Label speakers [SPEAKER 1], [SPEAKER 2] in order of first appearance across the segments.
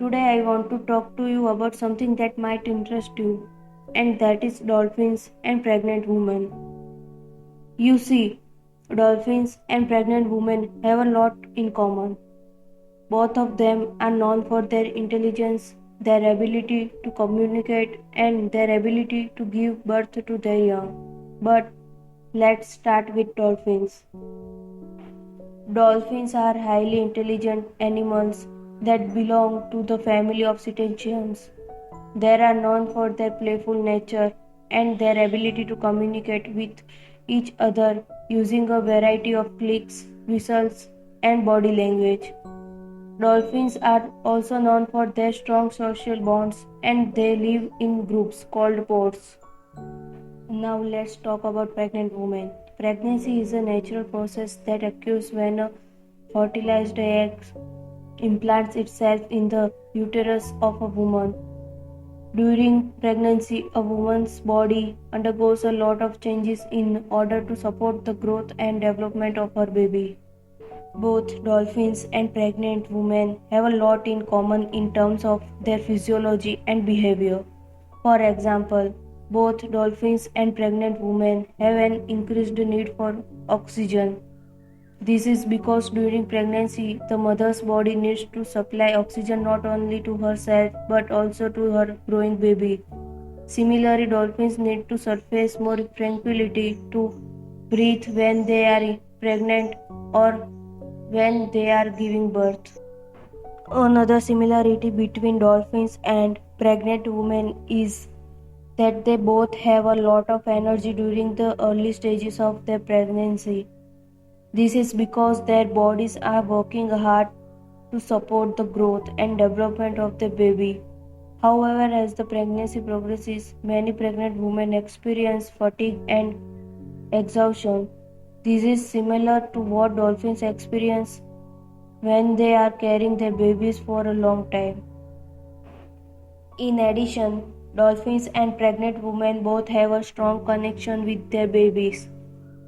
[SPEAKER 1] Today I want to talk to you about something that might interest you, and that is dolphins and pregnant women. You see, dolphins and pregnant women have a lot in common. Both of them are known for their intelligence, their ability to communicate, and their ability to give birth to their young. But let's start with dolphins. Dolphins are highly intelligent animals that belong to the family of cetaceans. They are known for their playful nature and their ability to communicate with each other using a variety of clicks, whistles, and body language. Dolphins are also known for their strong social bonds and they live in groups called pods. Now let's talk about pregnant women. Pregnancy is a natural process that occurs when a fertilized egg implants itself in the uterus of a woman. During pregnancy, a woman's body undergoes a lot of changes in order to support the growth and development of her baby. Both dolphins and pregnant women have a lot in common in terms of their physiology and behavior. For example, both dolphins and pregnant women have an increased need for oxygen. This is because during pregnancy, the mother's body needs to supply oxygen not only to herself but also to her growing baby. Similarly, dolphins need to surface more tranquility to breathe when they are pregnant or when they are giving birth. Another similarity between dolphins and pregnant women is that they both have a lot of energy during the early stages of their pregnancy. This is because their bodies are working hard to support the growth and development of the baby. However, as the pregnancy progresses, many pregnant women experience fatigue and exhaustion. This is similar to what dolphins experience when they are carrying their babies for a long time. In addition, dolphins and pregnant women both have a strong connection with their babies.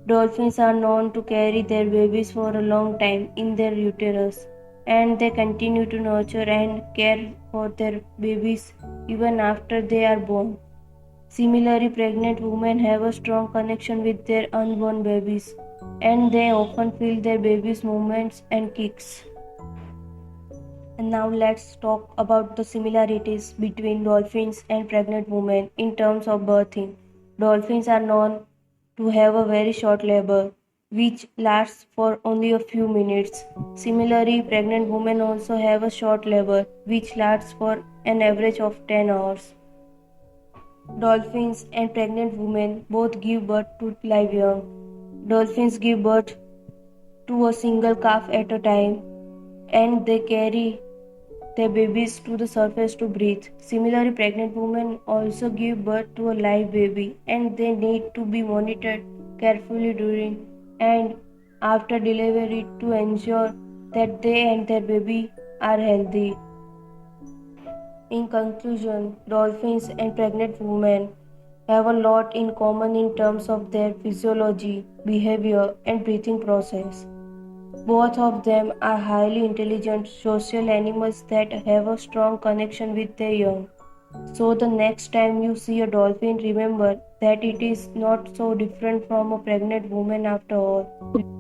[SPEAKER 1] Dolphins are known to carry their babies for a long time in their uterus, and they continue to nurture and care for their babies even after they are born. Similarly, pregnant women have a strong connection with their unborn babies, and they often feel their babies' movements and kicks. And now let's talk about the similarities between dolphins and pregnant women in terms of birthing. Dolphins are known to have a very short labor, which lasts for only a few minutes. Similarly, pregnant women also have a short labor, which lasts for an average of 10 hours. Dolphins and pregnant women both give birth to live young. Dolphins give birth to a single calf at a time, and they carry their babies to the surface to breathe. Similarly, pregnant women also give birth to a live baby and they need to be monitored carefully during and after delivery to ensure that they and their baby are healthy. In conclusion, dolphins and pregnant women have a lot in common in terms of their physiology, behavior, and breathing process. Both of them are highly intelligent social animals that have a strong connection with their young. So, the next time you see a dolphin, remember that it is not so different from a pregnant woman after all.